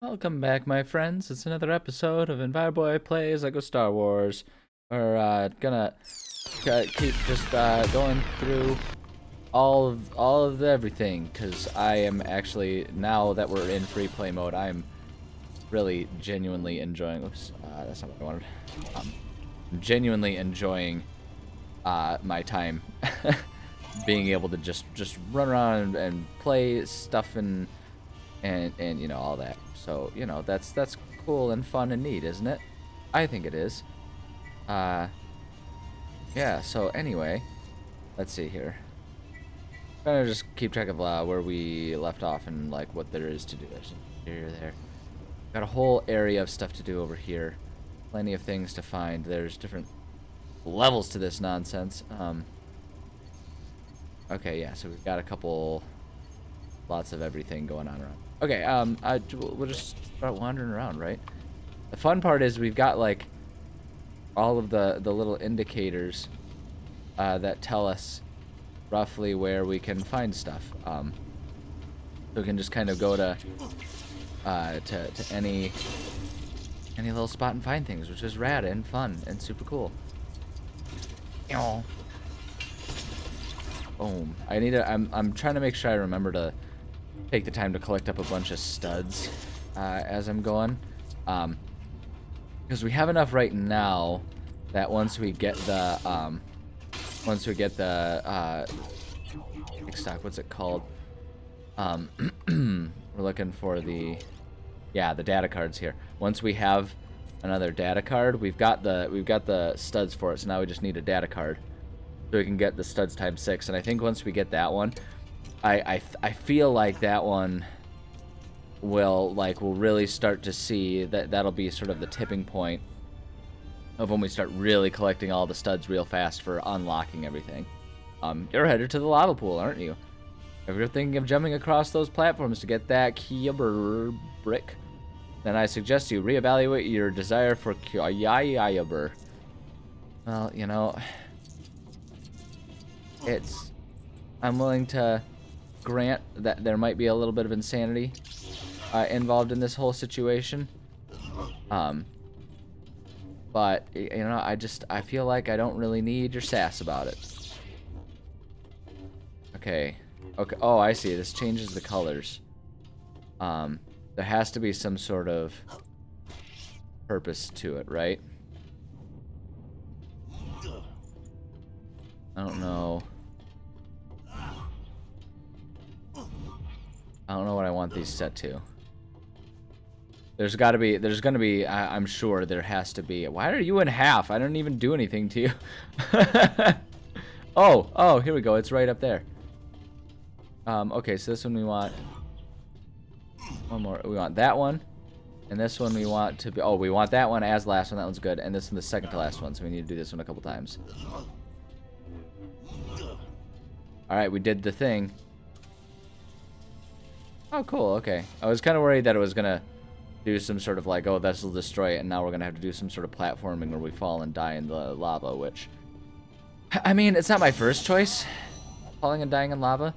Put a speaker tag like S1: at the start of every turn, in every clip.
S1: Welcome back, my friends. It's another episode of Envireboy Plays Lego Star Wars. We're gonna keep just going through all of everything, because I am actually, now that we're in free play mode, I'm really genuinely enjoying. Oops, that's not what I wanted. Genuinely enjoying my time, being able to just run around and play stuff and you know, all that. So, you know, that's cool and fun and neat, isn't it? I think it is. Yeah, so anyway, let's see here. I'm gonna just keep track of where we left off and like what there is to do. There's an area there. Got a whole area of stuff to do over here. Plenty of things to find. There's different levels to this nonsense. Okay, yeah, so we've got a couple, lots of everything going on around. Okay, we'll just start wandering around, right? The fun part is we've got like all of the little indicators that tell us roughly where we can find stuff. So we can just kind of go to any little spot and find things, which is rad and fun and super cool. Boom. I'm trying to make sure I remember to take the time to collect up a bunch of studs as I'm going, because we have enough right now that once we get the stock, what's it called? We're looking for the data cards here. Once we have another data card, we've got the studs for it. So now we just need a data card so we can get the studs times 6. And I think once we get that one, I feel like that one we'll really start to see that'll be sort of the tipping point of when we start really collecting all the studs real fast for unlocking everything. You're headed to the lava pool, aren't you? If you're thinking of jumping across those platforms to get that Kyber brick, then I suggest you reevaluate your desire for Kyber. Well, you know, I'm willing to grant that there might be a little bit of insanity involved in this whole situation. But, you know, I feel like I don't really need your sass about it. Okay. Oh, I see. This changes the colors. There has to be some sort of purpose to it, right? I don't know. I don't know what I want these set to. There's gonna be, I'm sure there has to be. Why are you in half? I didn't even do anything to you. Oh, here we go. It's right up there. Okay, so this one we want one more. We want that one. And this one we want to be, we want that one as last one. That one's good. And this one the second to last one, so we need to do this one a couple times. Alright, we did the thing. Oh, cool, okay. I was kind of worried that it was gonna do some sort of like, oh, this will destroy it, and now we're gonna have to do some sort of platforming where we fall and die in the lava, which, I mean, it's not my first choice, falling and dying in lava.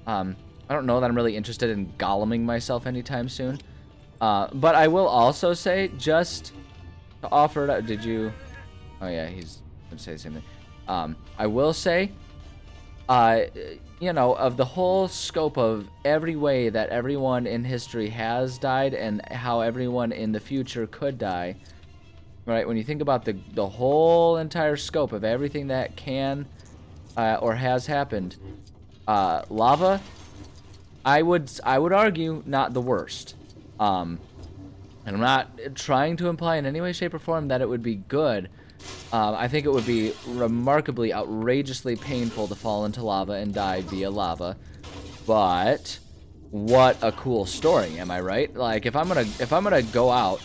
S1: I don't know that I'm really interested in goleming myself anytime soon. But I will also say, just to offer it up, did you... Oh yeah, he's gonna say the same thing. I will say, you know, of the whole scope of every way that everyone in history has died and how everyone in the future could die, right? When you think about the whole entire scope of everything that can or has happened, lava, I would argue, not the worst. And I'm not trying to imply in any way, shape, or form that it would be good. I think it would be remarkably, outrageously painful to fall into lava and die via lava. But what a cool story, am I right? Like, if I'm gonna go out,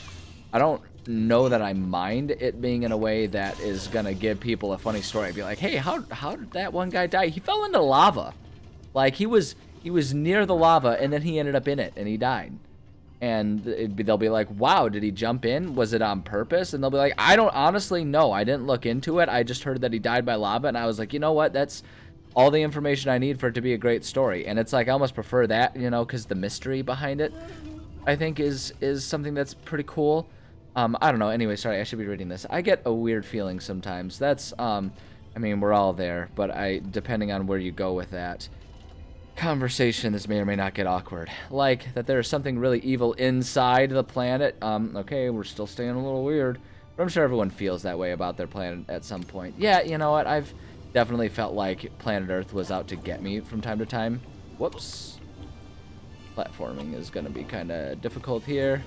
S1: I don't know that I mind it being in a way that is gonna give people a funny story. I'd be like, hey, how did that one guy die? He fell into lava. Like, he was near the lava and then he ended up in it and he died. And they'll be like, wow, did he jump in? Was it on purpose? And they'll be like, I don't honestly know. I didn't look into it. I just heard that he died by lava. And I was like, you know what? That's all the information I need for it to be a great story. And it's like, I almost prefer that, you know, because the mystery behind it. I think is something that's pretty cool. I don't know. Anyway, sorry, I should be reading this. I get a weird feeling sometimes. That's I mean, we're all there, but depending on where you go with that conversation, this may or may not get awkward. Like that there's something really evil inside the planet. Okay, we're still staying a little weird, but I'm sure everyone feels that way about their planet at some point. Yeah, you know what? I've definitely felt like planet Earth was out to get me from time to time. Whoops. Platforming is gonna be kind of difficult here.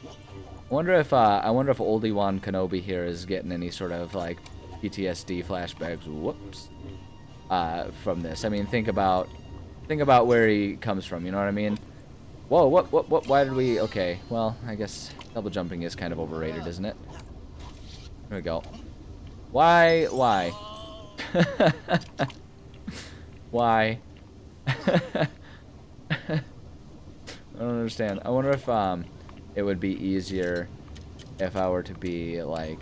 S1: I wonder if oldie Wan Kenobi here is getting any sort of like PTSD flashbacks. Whoops. From this. I mean, think about where he comes from. You know what I mean? Whoa! What? Why did we? Okay. Well, I guess double jumping is kind of overrated, isn't it? Here we go. Why? Why? I don't understand. I wonder if it would be easier if I were to be like,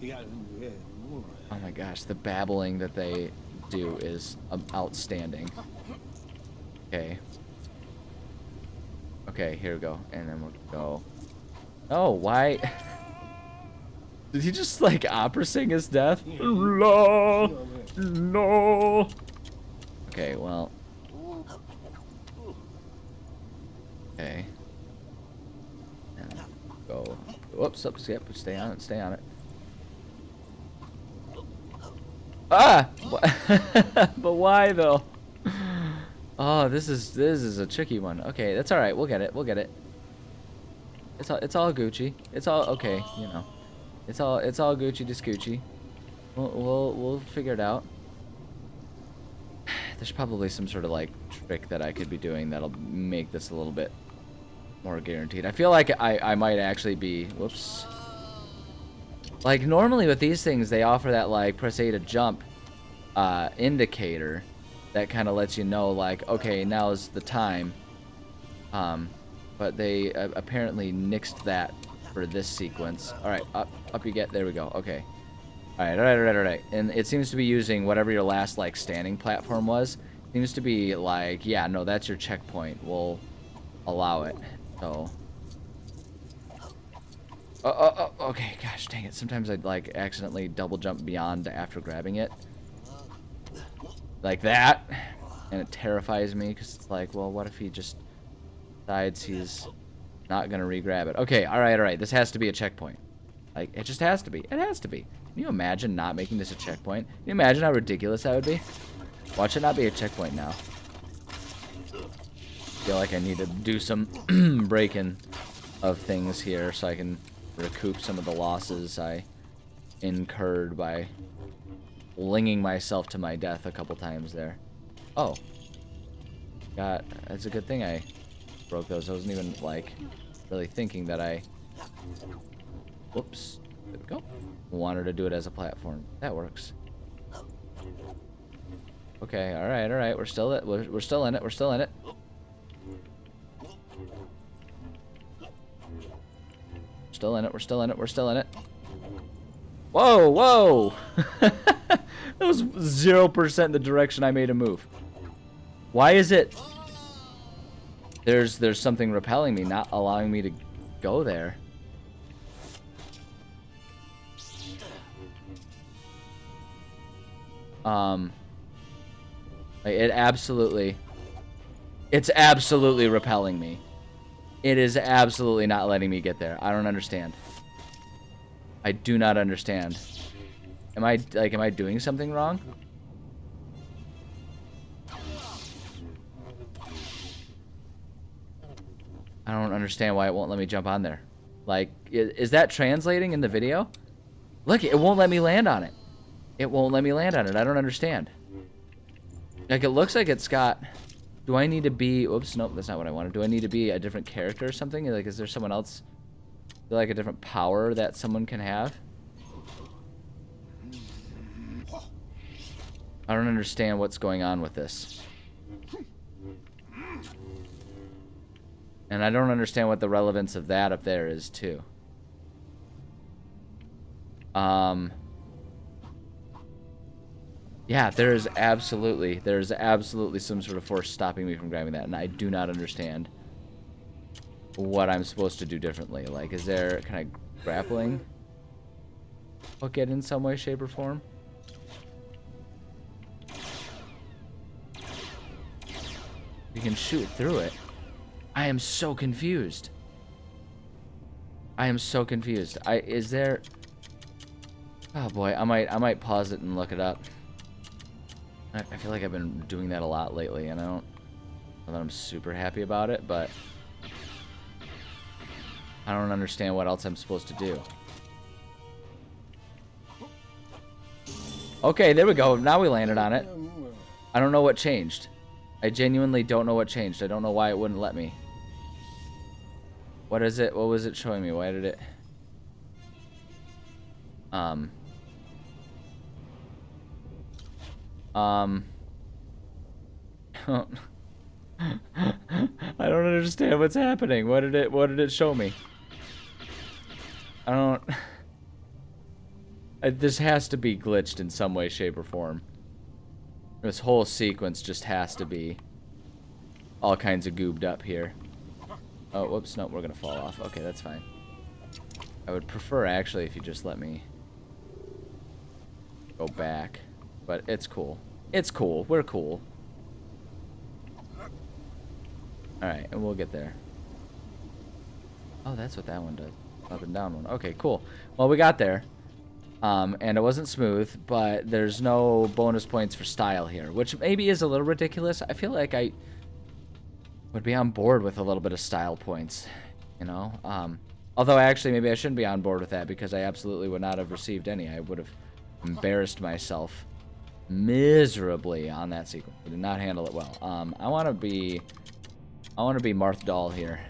S1: oh my gosh, the babbling that they do is outstanding. Okay, here we go, and then we'll go. Oh, why? Did he just like opera sing his death? No. Okay, well. Okay. And go. Whoops, yep, stay on it. Ah! But why though? Oh, this is a tricky one. Okay, that's all right. We'll get it. It's all Gucci. It's all okay. You know, it's all Gucci to Scoochie. We'll figure it out. There's probably some sort of like trick that I could be doing that'll make this a little bit more guaranteed. I feel like I might actually be. Whoops. Like normally with these things, they offer that like press A to jump indicator that kind of lets you know like, okay, now's the time. But they apparently nixed that for this sequence. All right, up you get. There we go. Okay. All right. And it seems to be using whatever your last like standing platform was. Seems to be like, yeah, no, that's your checkpoint. We'll allow it. So. Okay, gosh dang it. Sometimes I'd like accidentally double jump beyond after grabbing it. Like that. And it terrifies me because it's like, well, what if he just decides he's not going to re-grab it? Okay, all right. This has to be a checkpoint. Like, it just has to be. It has to be. Can you imagine not making this a checkpoint? Can you imagine how ridiculous that would be? Watch it not be a checkpoint now. I feel like I need to do some breaking of things here so I can recoup some of the losses I incurred by flinging myself to my death a couple times there. Oh. That's a good thing I broke those. I wasn't even, like, really thinking that I... Whoops. There we go. Wanted to do it as a platform. That works. Okay, alright. We're still in it. We're still in it. We're still in it. Whoa! That was 0% the direction I made a move. Why is it... There's something repelling me, not allowing me to go there. It's absolutely repelling me. It is absolutely not letting me get there. I don't understand. I do not understand. Am I doing something wrong? I don't understand why it won't let me jump on there. Like, is that translating in the video? Look, it won't let me land on it. It won't let me land on it. I don't understand. Like, it looks like it's got... Do I need to be... Oops, nope, that's not what I wanted. Do I need to be a different character or something? Like, is there someone else... Is there, like, a different power that someone can have? I don't understand what's going on with this. And I don't understand what the relevance of that up there is, too. Yeah, there's absolutely some sort of force stopping me from grabbing that, and I do not understand what I'm supposed to do differently. Like, can I grappling hook it in some way, shape, or form? You can shoot through it. I am so confused. Is there... Oh boy, I might pause it and look it up. I feel like I've been doing that a lot lately, and I don't know that I'm super happy about it, but I don't understand what else I'm supposed to do. Okay, there we go. Now we landed on it. I don't know what changed. I genuinely don't know what changed. I don't know why it wouldn't let me. What is it? What was it showing me? Why did it... I don't understand what's happening. What did it show me? I don't... This has to be glitched in some way, shape, or form. This whole sequence just has to be all kinds of goobed up here. Oh, whoops, no, we're gonna fall off. Okay, that's fine. I would prefer, actually, if you just let me go back. But it's cool. It's cool. We're cool. Alright, and we'll get there. Oh, that's what that one does. Up and down one. Okay, cool. Well, we got there. And it wasn't smooth, but there's no bonus points for style here, which maybe is a little ridiculous. I feel like I would be on board with a little bit of style points, you know? Although, actually, maybe I shouldn't be on board with that, because I absolutely would not have received any. I would have embarrassed myself miserably on that sequence. I did not handle it well. I want to be Marth Dahl here.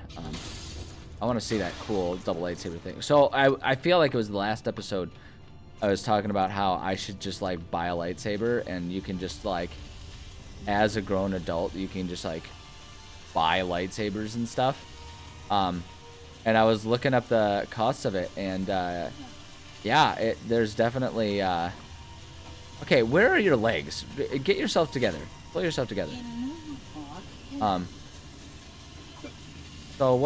S1: I want to see that cool double lightsaber thing. So I feel like it was the last episode I was talking about how I should just like buy a lightsaber, and you can just like, as a grown adult, you can just like buy lightsabers and stuff. And I was looking up the costs of it, and yeah, there's definitely okay, where are your legs? Get yourself together. Pull yourself together. So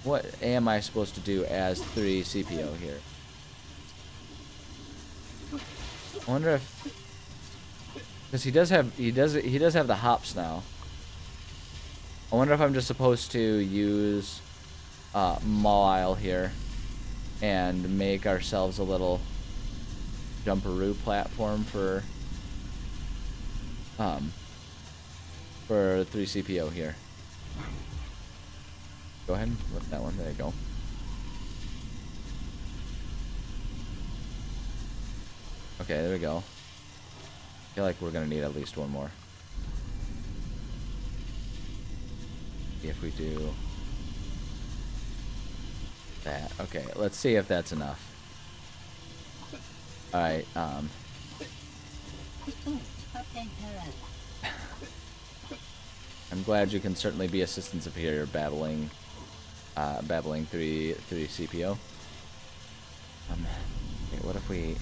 S1: what am I supposed to do as 3CPO here? I wonder if, because he does have the hops now. I wonder if I'm just supposed to use Maul here and make ourselves a little jumperoo platform for 3CPO here. Go ahead and flip that one. There you go. Okay, there we go. I feel like we're gonna need at least one more. See if we do that. Okay, let's see if that's enough. Alright, I'm glad you can certainly be assistance if you're babbling 3CPO. Okay, what if we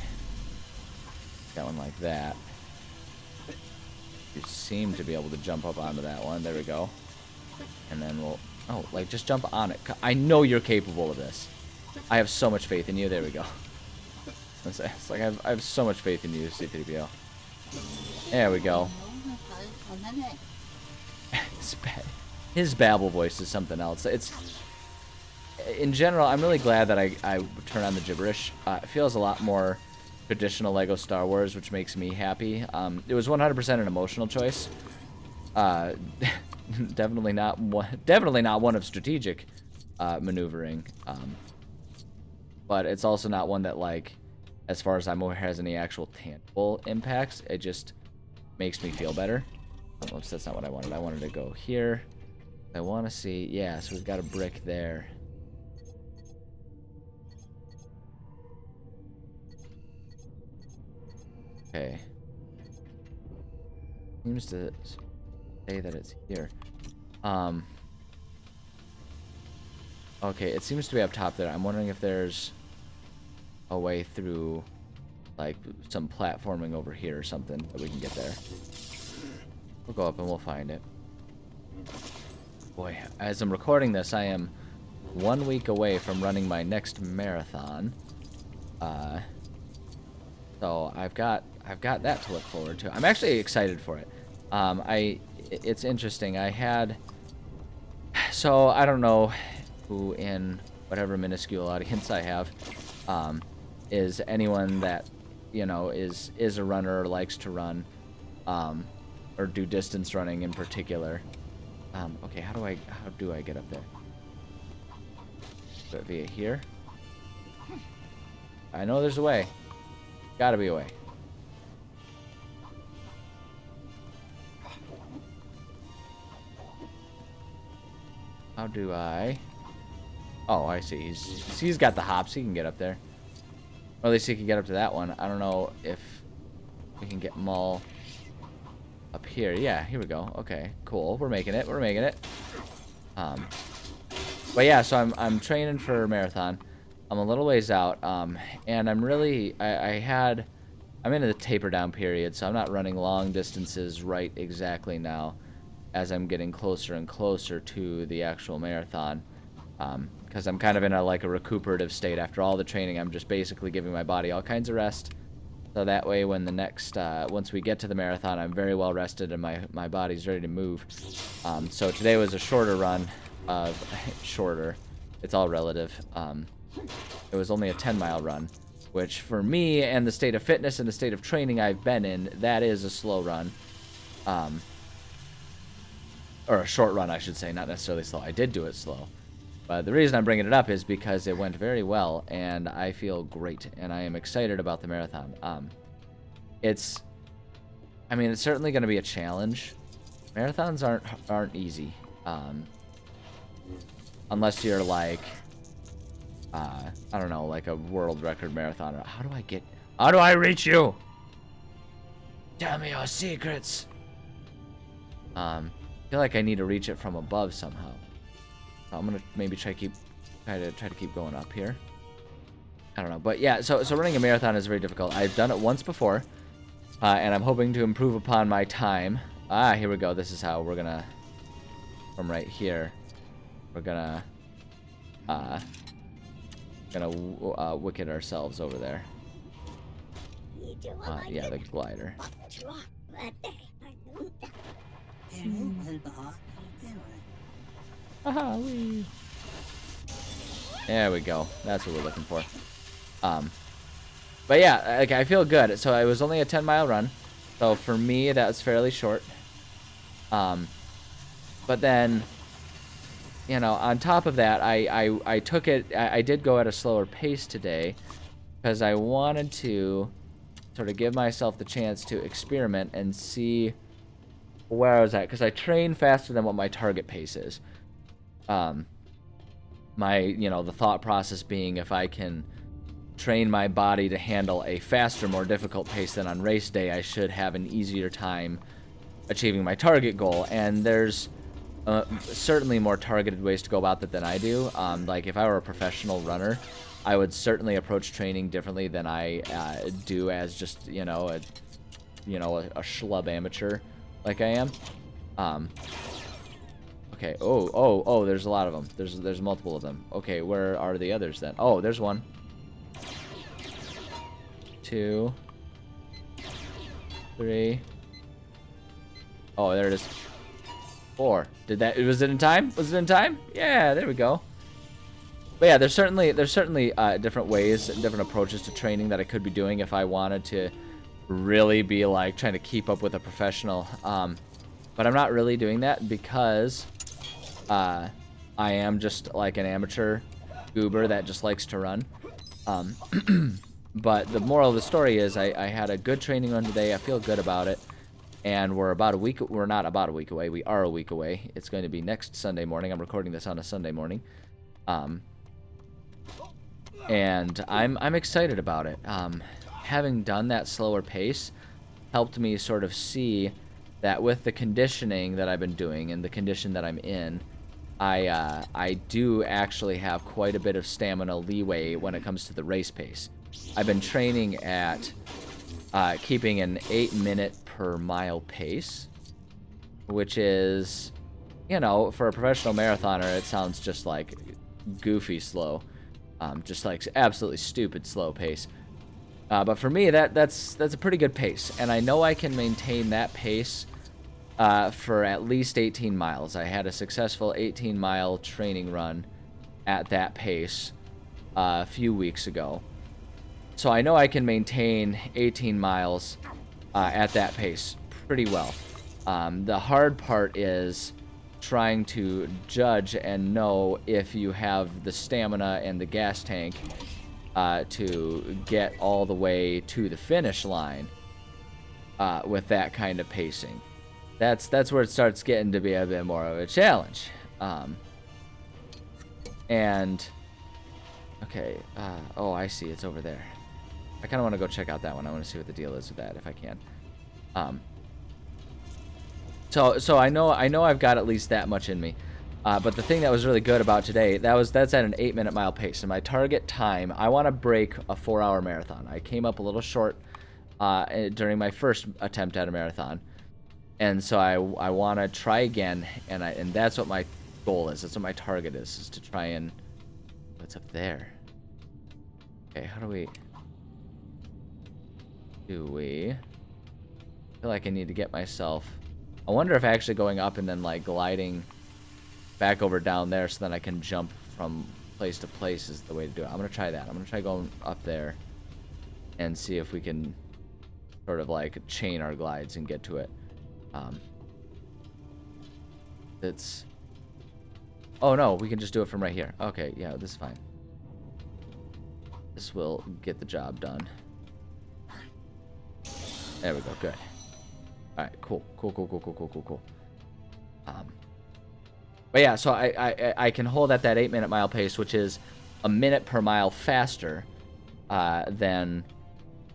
S1: got one like that? You seem to be able to jump up onto that one. There we go. And then we'll... Oh, like, just jump on it. I know you're capable of this. I have so much faith in you. There we go. It's like I have so much faith in you, C3PO. There we go. His babble voice is something else. It's... In general, I'm really glad that I turn on the gibberish. It feels a lot more traditional Lego Star Wars, which makes me happy. It was 100% an emotional choice. Definitely not one of strategic maneuvering. But it's also not one that, like, as far as I'm aware, has any actual tangible impacts. It just makes me feel better. Oops, that's not what I wanted. I wanted to go here. I want to see... Yeah, so we've got a brick there. Okay. Seems to say that it's here. Okay, it seems to be up top there. I'm wondering if there's a way through like some platforming over here or something that we can get there. We'll go up and we'll find it. Boy, as I'm recording this, I am 1 week away from running my next marathon. So I've got that to look forward to. I'm actually excited for it. It's interesting. So I don't know who in whatever minuscule audience I have is anyone that, you know, is a runner or likes to run, or do distance running in particular. Okay, how do I get up there? Do it via here? I know there's a way. Gotta be a way. How do I... Oh, I see. He's got the hops. He can get up there. Or at least he can get up to that one. I don't know if we can get Mull up here. Yeah, here we go. Okay, cool. We're making it. We're making it. But yeah, so I'm training for a marathon. I'm a little ways out, and I'm really, I'm in the taper down period, so I'm not running long distances right exactly now as I'm getting closer and closer to the actual marathon, because I'm kind of in a recuperative state. After all the training, I'm just basically giving my body all kinds of rest, so that way when the next, once we get to the marathon, I'm very well rested and my body's ready to move. So today was a shorter run, shorter, it's all relative. It was only a 10-mile run, which for me and the state of fitness and the state of training I've been in, that is a slow run. Or a short run, I should say, not necessarily slow. I did do it slow. But the reason I'm bringing it up is because it went very well, and I feel great, and I am excited about the marathon. It's certainly going to be a challenge. Marathons aren't easy. Unless you're like... I don't know, like a world record marathoner. How do I reach you? Tell me your secrets. I feel like I need to reach it from above somehow. I'm gonna maybe try to keep going up here. I don't know, but yeah. So running a marathon is very difficult. I've done it once before, and I'm hoping to improve upon my time. Here we go. This is how we're gonna, from right here, we're gonna wicket ourselves over there. Yeah, the glider. There we go. That's what we're looking for. But yeah, I feel good. So it was only a 10-mile run, so for me that's fairly short. But then, you know, on top of that, I took it. I did go at a slower pace today because I wanted to sort of give myself the chance to experiment and see where I was at, because I train faster than what my target pace is. The thought process being, if I can train my body to handle a faster, more difficult pace than on race day, I should have an easier time achieving my target goal. And there's certainly more targeted ways to go about that than I do. Like if I were a professional runner, I would certainly approach training differently than I do as just a schlub amateur like I am. Okay. Oh, there's a lot of them. There's multiple of them. Okay, where are the others then? Oh, there's one. 2, 3. Oh, there it is. 4. Was it in time? Was it in time? Yeah, there we go. But yeah, there's certainly different ways and different approaches to training that I could be doing if I wanted to really be like trying to keep up with a professional. But I'm not really doing that because I am just like an amateur goober that just likes to run. But the moral of the story is I had a good training run today. I feel good about it. And we're not about a week away. We are a week away. It's going to be next Sunday morning. I'm recording this on a Sunday morning. And I'm excited about it. Having done that slower pace helped me sort of see that with the conditioning that I've been doing and the condition that I'm in, I do actually have quite a bit of stamina leeway when it comes to the race pace. I've been training at keeping an 8-minute per mile pace, which is, you know, for a professional marathoner, it sounds just like goofy slow, just like absolutely stupid slow pace. But for me, that's a pretty good pace, and I know I can maintain that pace for at least 18 miles. I had a successful 18-mile training run at that pace a few weeks ago. So I know I can maintain 18 miles at that pace pretty well. The hard part is trying to judge and know if you have the stamina and the gas tank to get all the way to the finish line with that kind of pacing. That's where it starts getting to be a bit more of a challenge. And okay, oh, I see, it's over there. I kind of want to go check out that one. I want to see what the deal is with that, if I can. So I know I've got at least that much in me. But the thing that was really good about today, that's at an 8-minute mile pace. And my target time, I want to break a 4-hour marathon. I came up a little short during my first attempt at a marathon. And so I want to try again, and that's what my goal is. That's what my target is to try and... What's up there? Okay, how do we... I feel like I need to get myself... I wonder if actually going up and then like gliding back over down there so that I can jump from place to place is the way to do it. I'm going to try that. I'm going to try going up there and see if we can sort of like chain our glides and get to it. It's... Oh no, we can just do it from right here. Okay, yeah, this is fine. This will get the job done. There we go, good. Alright, cool. But yeah, so I can hold at that 8-minute mile pace, which is a minute per mile faster than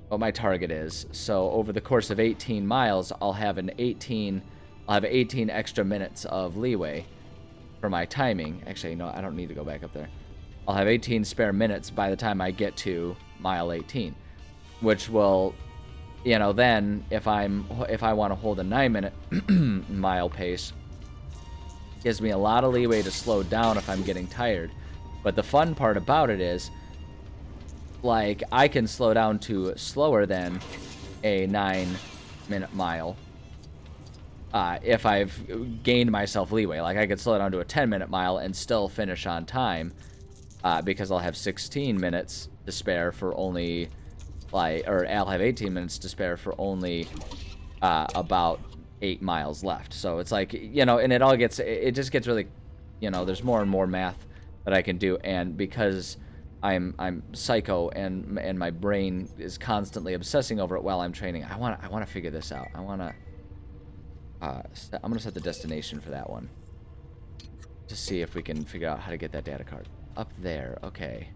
S1: what my target is. So over the course of 18 miles, I'll have 18 extra minutes of leeway for my timing. Actually, no, I don't need to go back up there. I'll have 18 spare minutes by the time I get to mile 18, which will, you know, then if I want to hold a 9-minute mile pace, gives me a lot of leeway to slow down if I'm getting tired. But the fun part about it is, like, I can slow down to slower than a 9-minute mile if I've gained myself leeway. Like, I could slow down to a 10-minute mile and still finish on time because I'll have 16 minutes to spare for only... or I'll have 18 minutes to spare for only about 8 miles left. So it's like, you know, and it just gets really, you know, there's more and more math that I can do, and because I'm psycho and my brain is constantly obsessing over it while I'm training, I want to figure this out. I'm gonna set the destination for that one to see if we can figure out how to get that data card up there. Okay,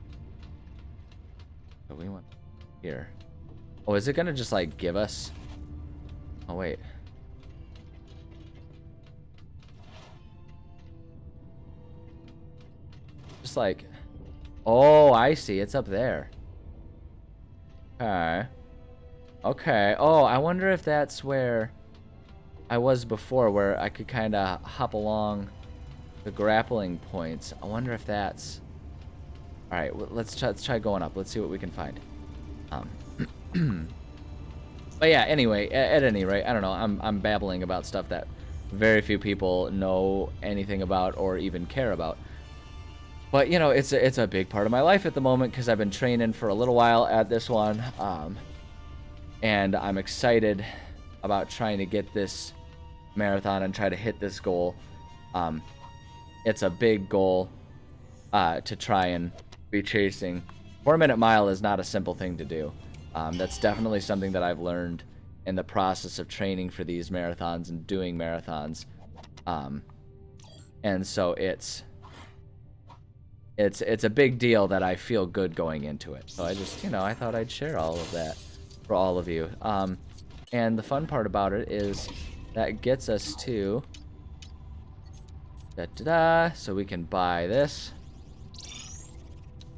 S1: so we want here. Oh, is it gonna just like give us... Oh wait, just like... Oh, I see, it's up there. Okay. Oh, I wonder if that's where I was before, where I could kind of hop along the grappling points. I wonder if that's... All right, let's try going up. Let's see what we can find. But yeah, anyway, at any rate, I don't know. I'm babbling about stuff that very few people know anything about or even care about. But you know, it's a big part of my life at the moment because I've been training for a little while at this one, and I'm excited about trying to get this marathon and try to hit this goal. It's a big goal to try and be chasing. 4-minute mile is not a simple thing to do. That's definitely something that I've learned in the process of training for these marathons and doing marathons. And so it's a big deal that I feel good going into it. So I just, you know, I thought I'd share all of that for all of you. And the fun part about it is that gets us to so we can buy this.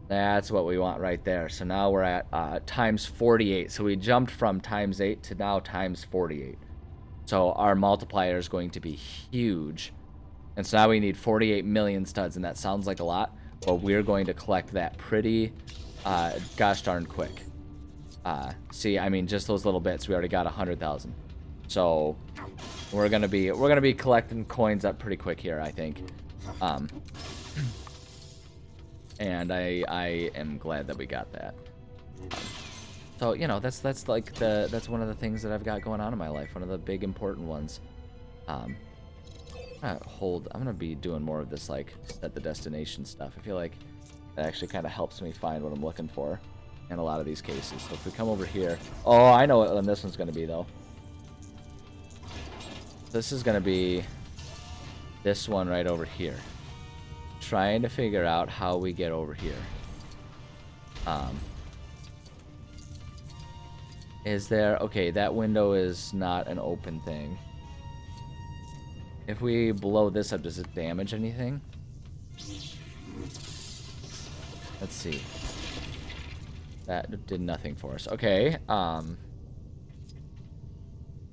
S1: That's what we want right there. So now we're at times 48. So we jumped from times 8 to now times 48. So our multiplier is going to be huge. And so now we need 48 million studs, and that sounds like a lot, but we're going to collect that pretty gosh darn quick. See, I mean, just those little bits, we already got 100,000. So we're gonna be collecting coins up pretty quick here, I think. And I am glad that we got that. So, you know, that's like that's one of the things that I've got going on in my life, one of the big important ones. I'm gonna be doing more of this, like, set the destination stuff. I feel like that actually kind of helps me find what I'm looking for in a lot of these cases. So if we come over here, oh, I know what this one's gonna be though. This is gonna be this one right over here. Trying to figure out how we get over here. Is there... Okay, that window is not an open thing. If we blow this up, does it damage anything? Let's see. That did nothing for us. Okay,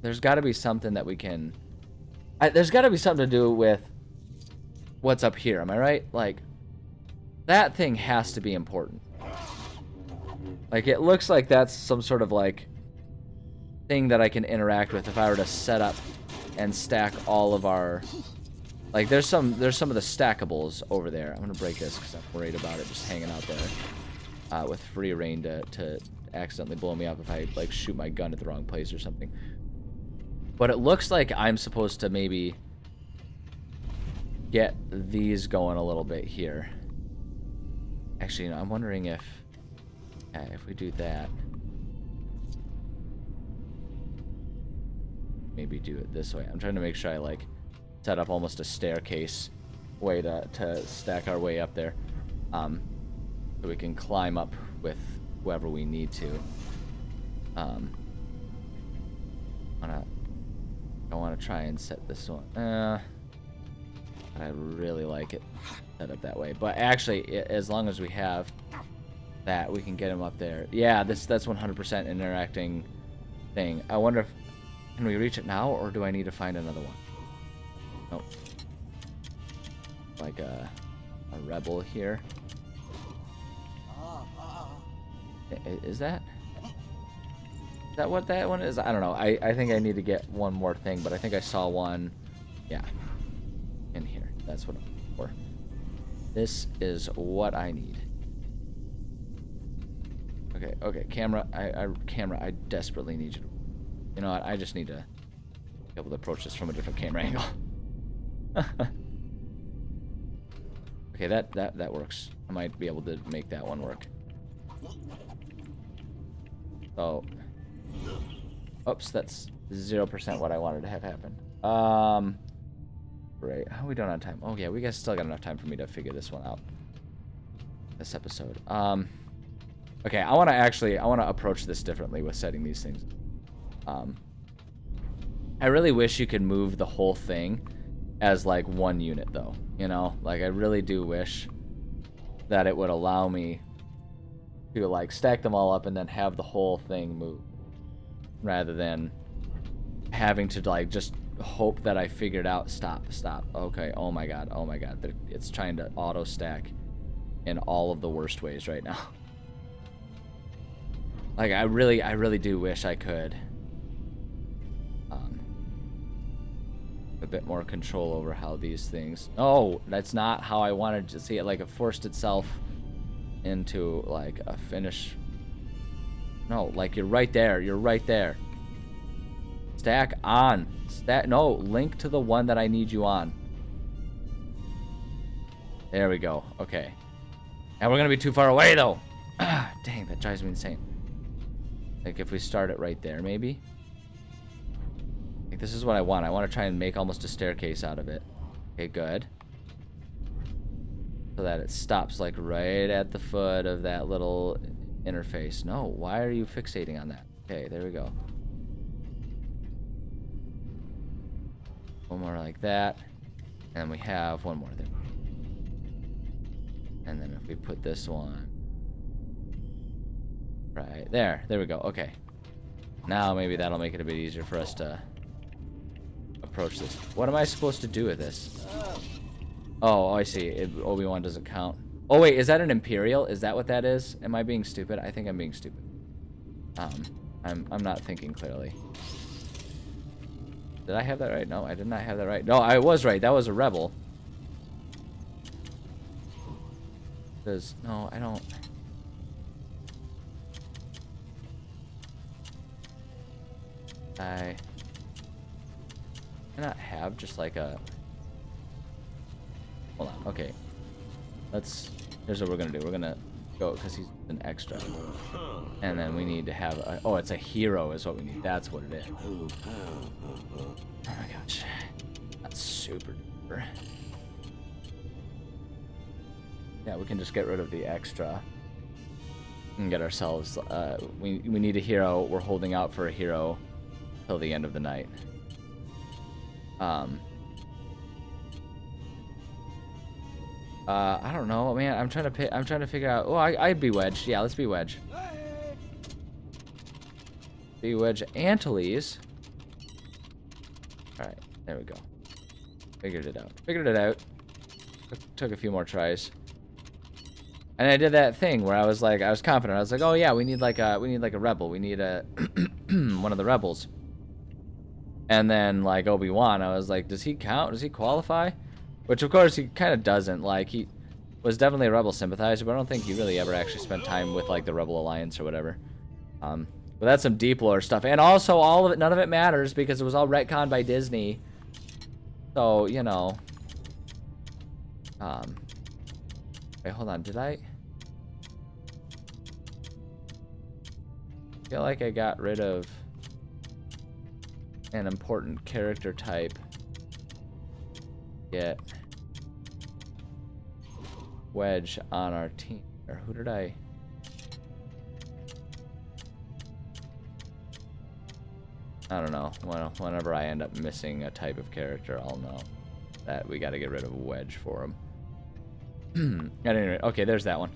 S1: there's got to be something that we can... there's got to be something to do with what's up here, am I right? Like, that thing has to be important. Like, it looks like that's some sort of, like, thing that I can interact with if I were to set up and stack all of our... Like, there's some of the stackables over there. I'm gonna break this because I'm worried about it just hanging out there with free reign to accidentally blow me up if I, like, shoot my gun at the wrong place or something. But it looks like I'm supposed to maybe get these going a little bit here. Actually, you know, I'm wondering if we do that, maybe do it this way. I'm trying to make sure I, like, set up almost a staircase way to stack our way up there, so we can climb up with whoever we need to. I want to try and set this one. I really like it set up that way. But actually, as long as we have that, we can get him up there. Yeah, that's 100% interacting thing. I wonder if... Can we reach it now, or do I need to find another one? Nope. Like a rebel here. Is that what that one is? I don't know. I think I need to get one more thing, but I think I saw one. Yeah. In here. That's what I'm looking for. This is what I need. Okay, camera. Camera, I desperately need you to... You know what? I just need to be able to approach this from a different camera angle. Okay, that works. I might be able to make that one work. So, oops, that's 0% what I wanted to have happen. Great. How are we doing on time? Oh yeah, we guys still got enough time for me to figure this one out. This episode. Okay, I want to approach this differently with setting these things. I really wish you could move the whole thing as, like, one unit, though. You know, like, I really do wish that it would allow me to, like, stack them all up and then have the whole thing move, rather than having to, like, just hope that I figured out. Stop. Okay. Oh my god. It's trying to auto stack in all of the worst ways right now. Like, I really do wish I could a bit more control over how these things... No, that's not how I wanted to see it. Like, it forced itself into, like, a finish. No, like, you're right there. Stack on. No, link to the one that I need you on. There we go. Okay. And we're gonna be too far away, though. Dang, that drives me insane. Like, if we start it right there, maybe? Like, this is what I want. I want to try and make almost a staircase out of it. Okay, good. So that it stops, like, right at the foot of that little interface. No, why are you fixating on that? Okay, there we go. One more like that. And we have one more there. And then if we put this one Right there. There we go. Okay. Now maybe that'll make it a bit easier for us to approach this. What am I supposed to do with this? Oh, I see. Obi-Wan doesn't count. Oh wait, is that an Imperial? Is that what that is? Am I being stupid? I think I'm being stupid. I'm not thinking clearly. Did I have that right? No, I did not have that right. No, I was right. That was a Rebel. No, I don't. I cannot have just like a. Hold on. Okay. Here's what we're gonna do. We're gonna go because he's an extra, and then we need to have a. Oh, it's a hero is what we need. That's what it is. Oh my gosh, that's super duper. Yeah, we can just get rid of the extra and get ourselves. We need a hero. We're holding out for a hero till the end of the night. I don't know, man. I'm trying to figure out. Oh, I'd be Wedge. Yeah, let's be Wedge. Be Wedge Antilles. All right, there we go. Figured it out. Took a few more tries. And I did that thing where I was confident. I was like, oh yeah, we need like a rebel. We need a one of the rebels. And then like Obi-Wan, I was like, does he count? Does he qualify? Which of course he kind of doesn't. Like he was definitely a rebel sympathizer, but I don't think he really ever actually spent time with like the Rebel Alliance or whatever. But that's some deep lore stuff. And also all of it, none of it matters because it was all retconned by Disney. So, you know. Wait, hold on. Did I feel like I got rid of an important character type? Get Wedge on our team. Or who did I? I don't know. Well, whenever I end up missing a type of character, I'll know that we got to get rid of a Wedge for him. At any rate, okay, there's that one.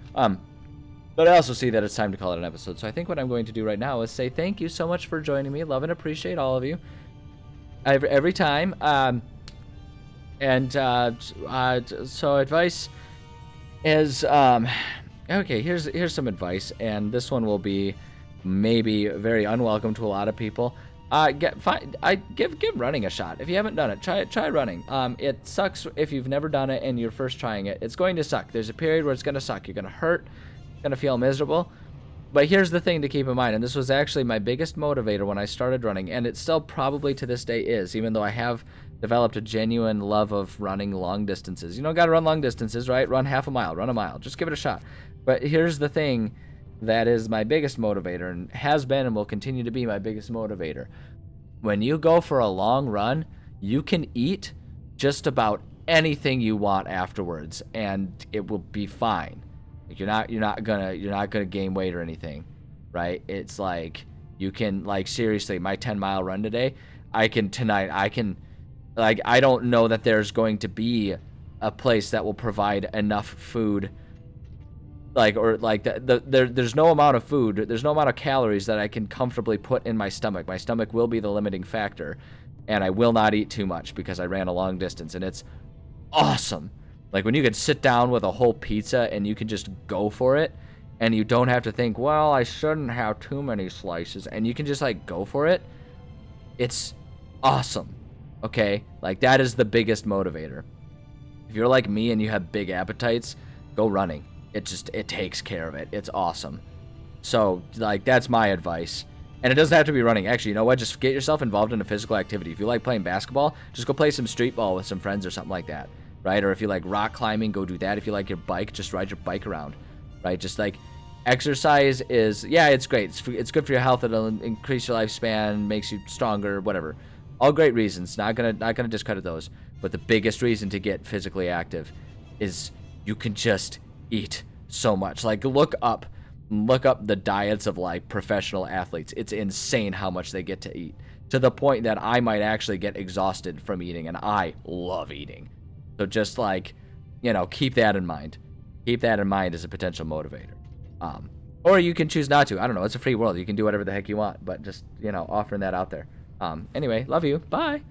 S1: But I also see that it's time to call it an episode. So I think what I'm going to do right now is say thank you so much for joining me. Love and appreciate all of you. Every time. So advice is okay. Here's some advice, and this one will be maybe very unwelcome to a lot of people. Give running a shot. If you haven't done it, try running. It sucks if you've never done it and you're first trying it. It's going to suck. There's a period where it's going to suck. You're going to hurt. You're going to feel miserable. But here's the thing to keep in mind, and this was actually my biggest motivator when I started running, and it still probably to this day is, even though I have developed a genuine love of running long distances. You know, got to run long distances, right? Run half a mile, run a mile. Just give it a shot. But here's the thing that is my biggest motivator and has been and will continue to be my biggest motivator. When you go for a long run, you can eat just about anything you want afterwards, and it will be fine. Like you're not gonna gain weight or anything, right? It's like you can, like, seriously, my 10-mile run today, I don't know that there's going to be a place that will provide enough food, there's no amount of food, there's no amount of calories that I can comfortably put in my stomach. My stomach will be the limiting factor, and I will not eat too much because I ran a long distance, and it's awesome. Like when you could sit down with a whole pizza and you can just go for it, and you don't have to think, well, I shouldn't have too many slices, and you can just like go for it. It's awesome. Okay? Like that is the biggest motivator. If you're like me and you have big appetites, go running. It takes care of it. It's awesome. So like that's my advice. And it doesn't have to be running. Actually, you know what? Just get yourself involved in a physical activity. If you like playing basketball, just go play some street ball with some friends or something like that. Right? Or if you like rock climbing, go do that. If you like your bike, just ride your bike around. Right? Just like exercise is, yeah, it's great. It's good for your health. It'll increase your lifespan, makes you stronger, whatever. All great reasons. Not gonna discredit those. But the biggest reason to get physically active is you can just eat so much. Like look up the diets of like professional athletes. It's insane how much they get to eat, to the point that I might actually get exhausted from eating, and I love eating. So just like, you know, keep that in mind. Keep that in mind as a potential motivator. Or you can choose not to. I don't know. It's a free world. You can do whatever the heck you want. But just, offering that out there. Anyway, love you. Bye.